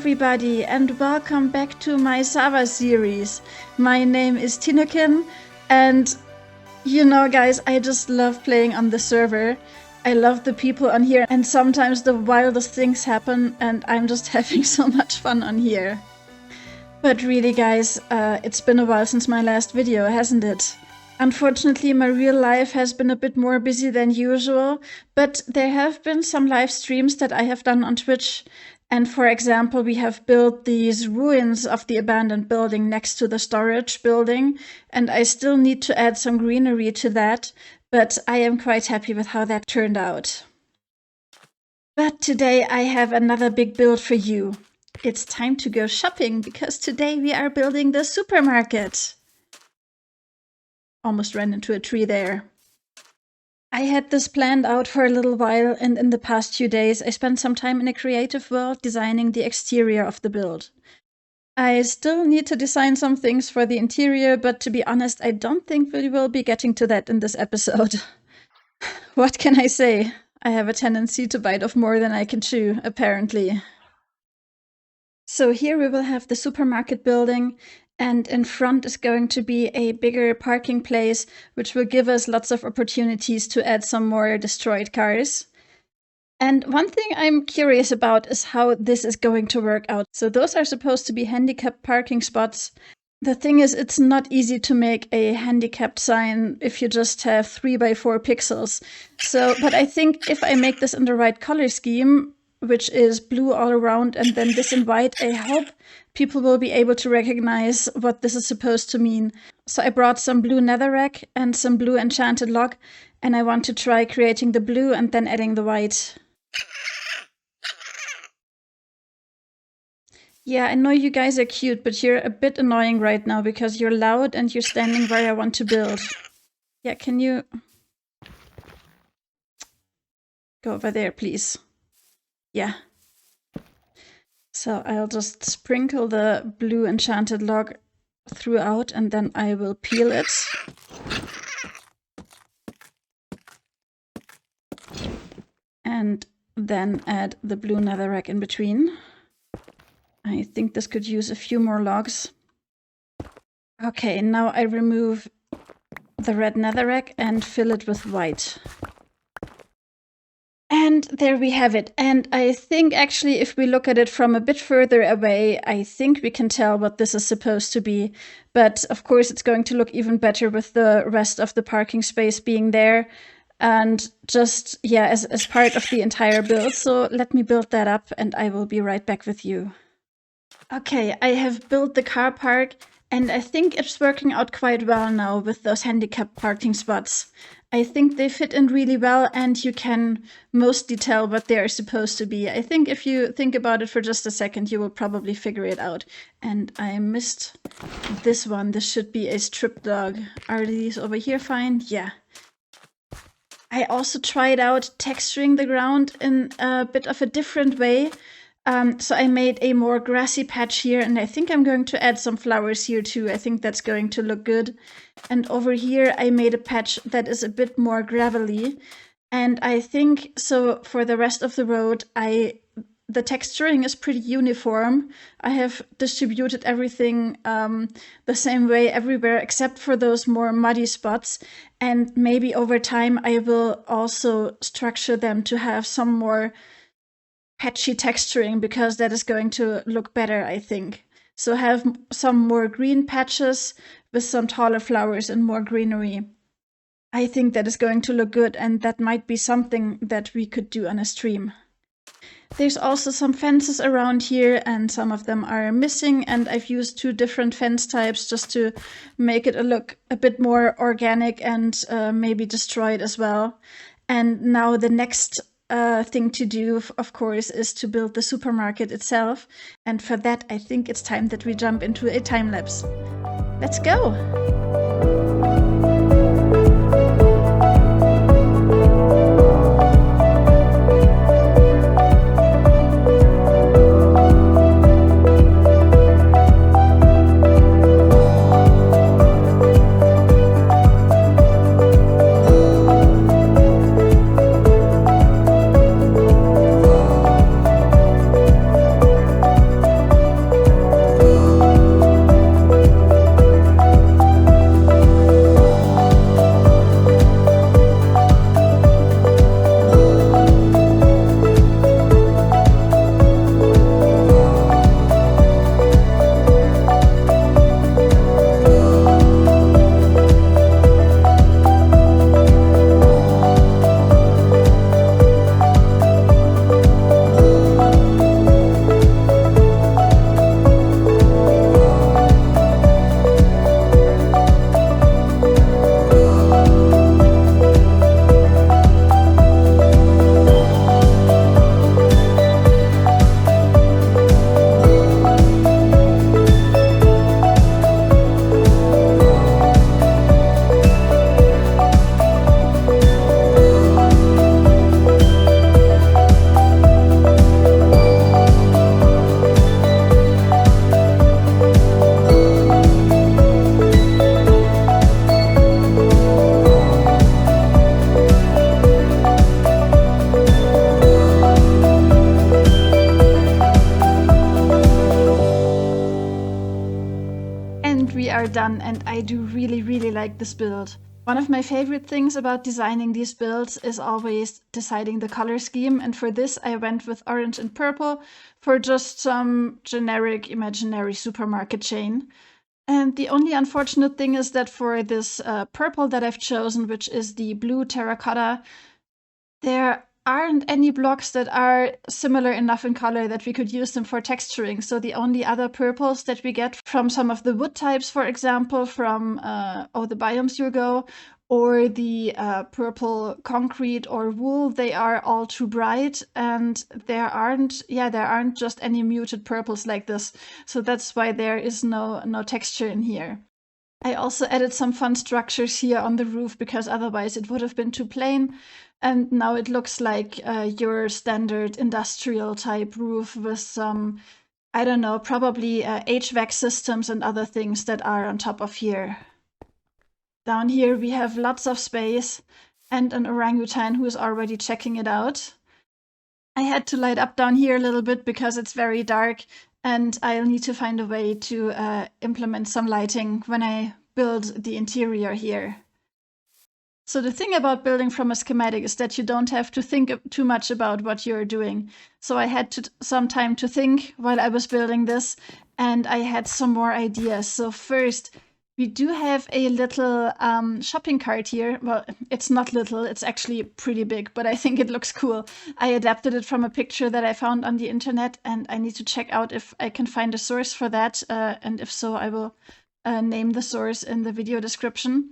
everybody, and welcome back to my ZAWA series. My name is Tinukin, and you know guys, I just love playing on the server. I love the people on here, and sometimes the wildest things happen, and I'm just having so much fun on here. But really guys, it's been a while since my last video, hasn't it? Unfortunately, my real life has been a bit more busy than usual, but there have been some live streams that I have done on Twitch. And for example, we have built these ruins of the abandoned building next to the storage building, and I still need to add some greenery to that, but I am quite happy with how that turned out. But today I have another big build for you. It's time to go shopping, because today we are building the supermarket. Almost ran into a tree there. I had this planned out for a little while, and in the past few days I spent some time in a creative world designing the exterior of the build. I still need to design some things for the interior, but to be honest, I don't think we will be getting to that in this episode. What can I say? I have a tendency to bite off more than I can chew, apparently. So here we will have the supermarket building, and in front is going to be a bigger parking place, which will give us lots of opportunities to add some more destroyed cars. And one thing I'm curious about is how this is going to work out. So those are supposed to be handicapped parking spots. The thing is, it's not easy to make a handicapped sign if you just have 3x4 pixels. But I think if I make this in the right color scheme, which is blue all around and then this in white, I hope people will be able to recognize what this is supposed to mean. So I brought some blue netherrack and some blue enchanted log, and I want to try creating the blue and then adding the white. Yeah, I know you guys are cute, but you're a bit annoying right now because you're loud and you're standing where I want to build. Yeah, can you go over there, please? Yeah. So I'll just sprinkle the blue enchanted log throughout, and then I will peel it. And then add the blue netherrack in between. I think this could use a few more logs. Okay, now I remove the red netherrack and fill it with white. And there we have it. And I think actually if we look at it from a bit further away, I think we can tell what this is supposed to be. But of course it's going to look even better with the rest of the parking space being there. And just, yeah, as part of the entire build. So let me build that up and I will be right back with you. Okay, I have built the car park, and I think it's working out quite well now with those handicapped parking spots. I think they fit in really well, and you can mostly tell what they are supposed to be. I think if you think about it for just a second, you will probably figure it out. And I missed this one. This should be a strip dog. Are these over here fine? Yeah. I also tried out texturing the ground in a bit of a different way. So I made a more grassy patch here, and I think I'm going to add some flowers here too. I think that's going to look good. And over here I made a patch that is a bit more gravelly. And I think, so for the rest of the road, the texturing is pretty uniform. I have distributed everything the same way everywhere, except for those more muddy spots. And maybe over time I will also structure them to have some more patchy texturing, because that is going to look better, I think. So have some more green patches with some taller flowers and more greenery. I think that is going to look good, and that might be something that we could do on a stream. There's also some fences around here, and some of them are missing, and I've used 2 different fence types just to make it look a bit more organic and maybe destroyed as well. And now the next thing to do, of course, is to build the supermarket itself. And for that, I think it's time that we jump into a time lapse. Let's go! we are done, and I do really, really like this build. One of my favorite things about designing these builds is always deciding the color scheme, and for this I went with orange and purple for just some generic imaginary supermarket chain. And the only unfortunate thing is that for this purple that I've chosen, which is the blue terracotta, there aren't any blocks that are similar enough in color that we could use them for texturing. So the only other purples that we get from some of the wood types, for example, from the Biomes You Go, or the purple concrete or wool, they are all too bright, and there aren't just any muted purples like this. So that's why there is no texture in here. I also added some fun structures here on the roof because otherwise it would have been too plain. And now it looks like your standard industrial type roof with some, I don't know, probably HVAC systems and other things that are on top of here. Down here we have lots of space and an orangutan who is already checking it out. I had to light up down here a little bit because it's very dark, and I'll need to find a way to implement some lighting when I build the interior here. So the thing about building from a schematic is that you don't have to think too much about what you're doing. So I had some time to think while I was building this, and I had some more ideas. So first, we do have a little shopping cart here. Well, it's not little, it's actually pretty big, but I think it looks cool. I adapted it from a picture that I found on the internet, and I need to check out if I can find a source for that. And if so, I will name the source in the video description.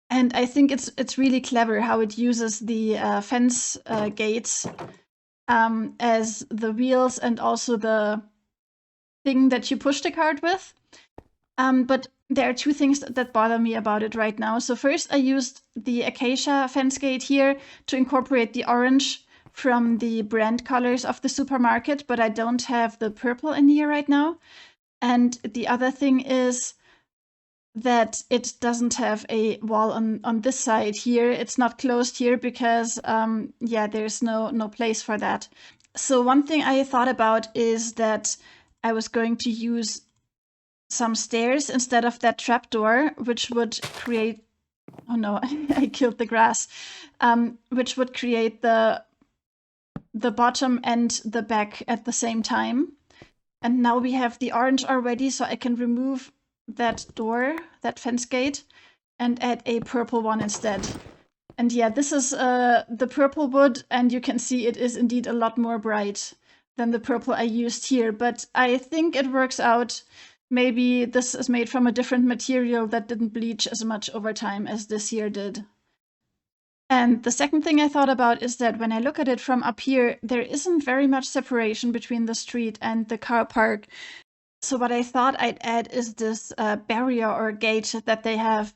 And I think it's really clever how it uses the fence gates as the wheels and also the thing that you push the cart with. But there are two things that bother me about it right now. So first, I used the acacia fence gate here to incorporate the orange from the brand colors of the supermarket, but I don't have the purple in here right now. And the other thing is that it doesn't have a wall on this side here. It's not closed here because, there's no place for that. So one thing I thought about is that I was going to use some stairs instead of that trapdoor, which would create, oh no, I killed the grass, which would create the bottom and the back at the same time. And now we have the orange already, so I can remove that door, that fence gate, and add a purple one instead. And yeah, this is the purple wood, and you can see it is indeed a lot more bright than the purple I used here, but I think it works out. Maybe this is made from a different material that didn't bleach as much over time as this here did. And the second thing I thought about is that when I look at it from up here, there isn't very much separation between the street and the car park. So what I thought I'd add is this barrier or gate that they have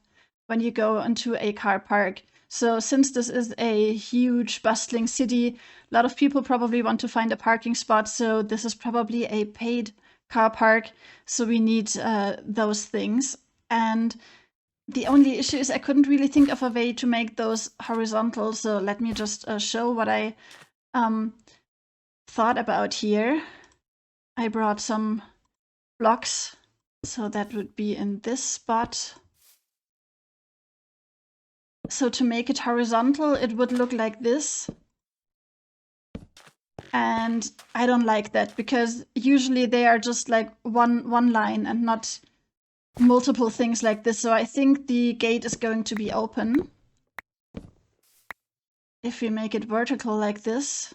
when you go into a car park. So since this is a huge bustling city, a lot of people probably want to find a parking spot. So this is probably a paid car park. So we need those things. And the only issue is I couldn't really think of a way to make those horizontal. So let me just show what I thought about here. I brought some blocks, so that would be in this spot. So to make it horizontal, it would look like this. And I don't like that because usually they are just like one line and not multiple things like this. So I think the gate is going to be open. If we make it vertical like this.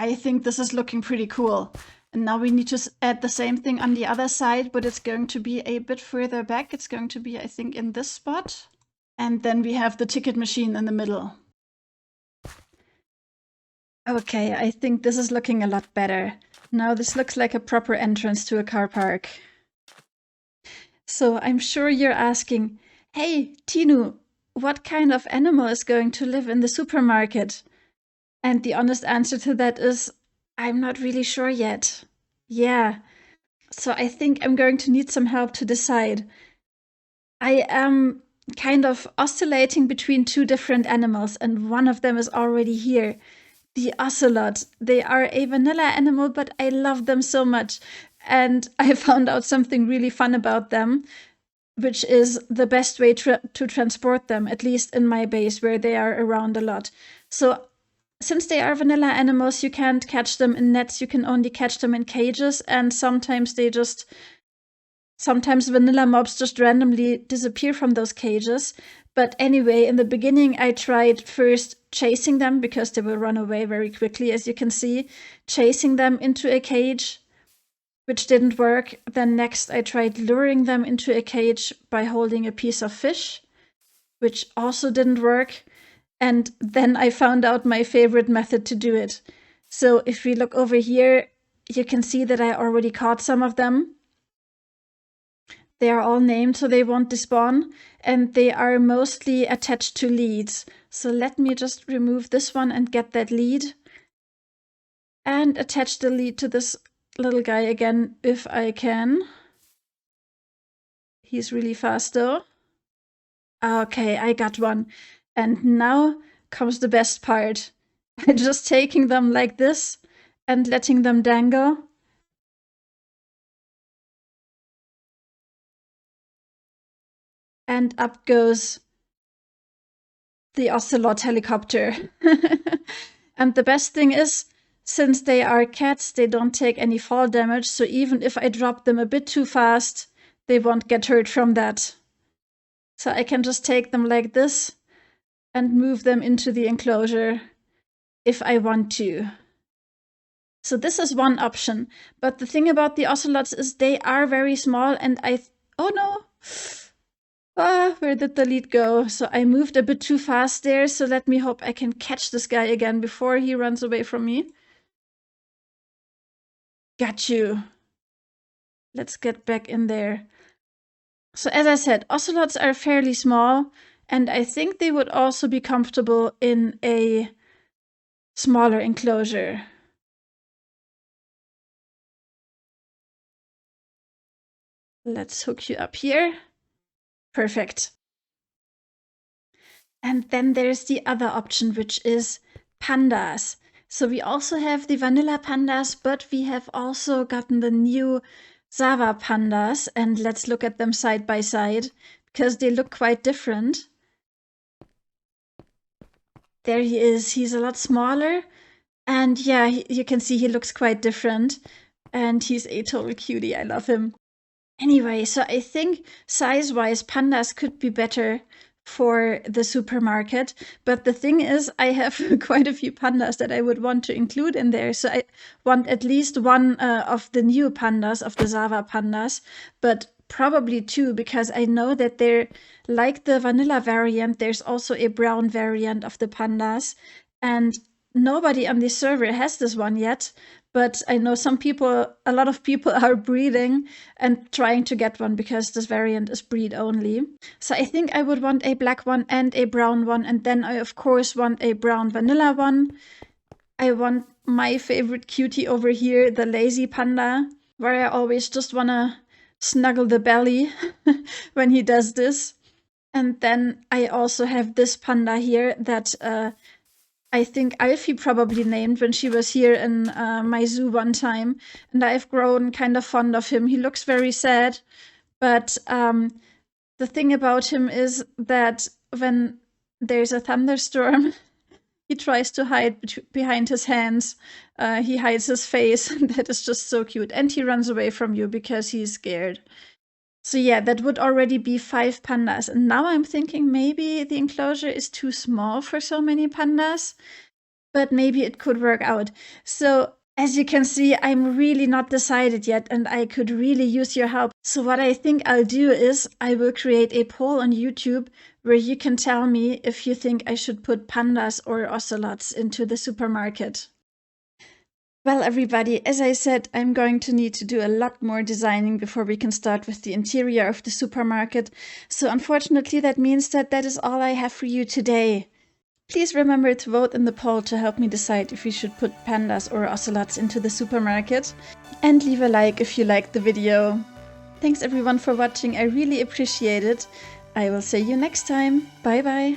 I think this is looking pretty cool. And now we need to add the same thing on the other side, but it's going to be a bit further back. It's going to be, I think, in this spot. And then we have the ticket machine in the middle. Okay, I think this is looking a lot better. Now this looks like a proper entrance to a car park. So I'm sure you're asking, hey, Tinu, what kind of animal is going to live in the supermarket? And the honest answer to that is, I'm not really sure yet. Yeah, so I think I'm going to need some help to decide. I am kind of oscillating between two different animals, and one of them is already here. The ocelot. They are a vanilla animal, but I love them so much. And I found out something really fun about them, which is the best way to transport them, at least in my base where they are around a lot. So since they are vanilla animals, you can't catch them in nets, you can only catch them in cages, and sometimes vanilla mobs just randomly disappear from those cages. But anyway, in the beginning, I tried first chasing them because they will run away very quickly, as you can see, chasing them into a cage, which didn't work. Then next, I tried luring them into a cage by holding a piece of fish, which also didn't work. And then I found out my favorite method to do it. So if we look over here, you can see that I already caught some of them. They are all named so they won't despawn, and they are mostly attached to leads. So let me just remove this one and get that lead. And attach the lead to this little guy again if I can. He's really fast though. Okay, I got one. And now comes the best part. I'm just taking them like this and letting them dangle. And up goes the ocelot helicopter. And the best thing is, since they are cats, they don't take any fall damage, so even if I drop them a bit too fast, they won't get hurt from that. So I can just take them like this and move them into the enclosure if I want to. So this is one option, but the thing about the ocelots is they are very small, and oh no! Where did the lead go? So I moved a bit too fast there, so let me hope I can catch this guy again before he runs away from me. Got you. Let's get back in there. So as I said, ocelots are fairly small, and I think they would also be comfortable in a smaller enclosure. Let's hook you up here. Perfect. And then there's the other option, which is pandas. So we also have the vanilla pandas, but we have also gotten the new ZAWA pandas, and let's look at them side by side because they look quite different. There he is. He's a lot smaller, and yeah, you can see he looks quite different, and he's a total cutie. I love him. Anyway, so I think size-wise, pandas could be better for the supermarket. But the thing is, I have quite a few pandas that I would want to include in there. So I want at least one of the new pandas, of the ZAWA pandas, but probably two, because I know that they're like the vanilla variant. There's also a brown variant of the pandas, and nobody on the server has this one yet. But I know a lot of people are breeding and trying to get one because this variant is breed only. So I think I would want a black one and a brown one, and then I of course want a brown vanilla one. I want my favorite cutie over here, the lazy panda, where I always just wanna snuggle the belly when he does this. And then I also have this panda here that I think Alfie probably named when she was here in my zoo one time, and I've grown kind of fond of him. He looks very sad, but the thing about him is that when there's a thunderstorm, he tries to hide behind his hands. He hides his face, and that is just so cute. And he runs away from you because he's scared. So yeah, that would already be 5 pandas. And now I'm thinking maybe the enclosure is too small for so many pandas, but maybe it could work out. So as you can see, I'm really not decided yet, and I could really use your help. So what I think I'll do is I will create a poll on YouTube where you can tell me if you think I should put pandas or ocelots into the supermarket. Well, everybody, as I said, I'm going to need to do a lot more designing before we can start with the interior of the supermarket. So unfortunately, that means that is all I have for you today. Please remember to vote in the poll to help me decide if we should put pandas or ocelots into the supermarket. And leave a like if you liked the video. Thanks everyone for watching, I really appreciate it. I will see you next time. Bye bye.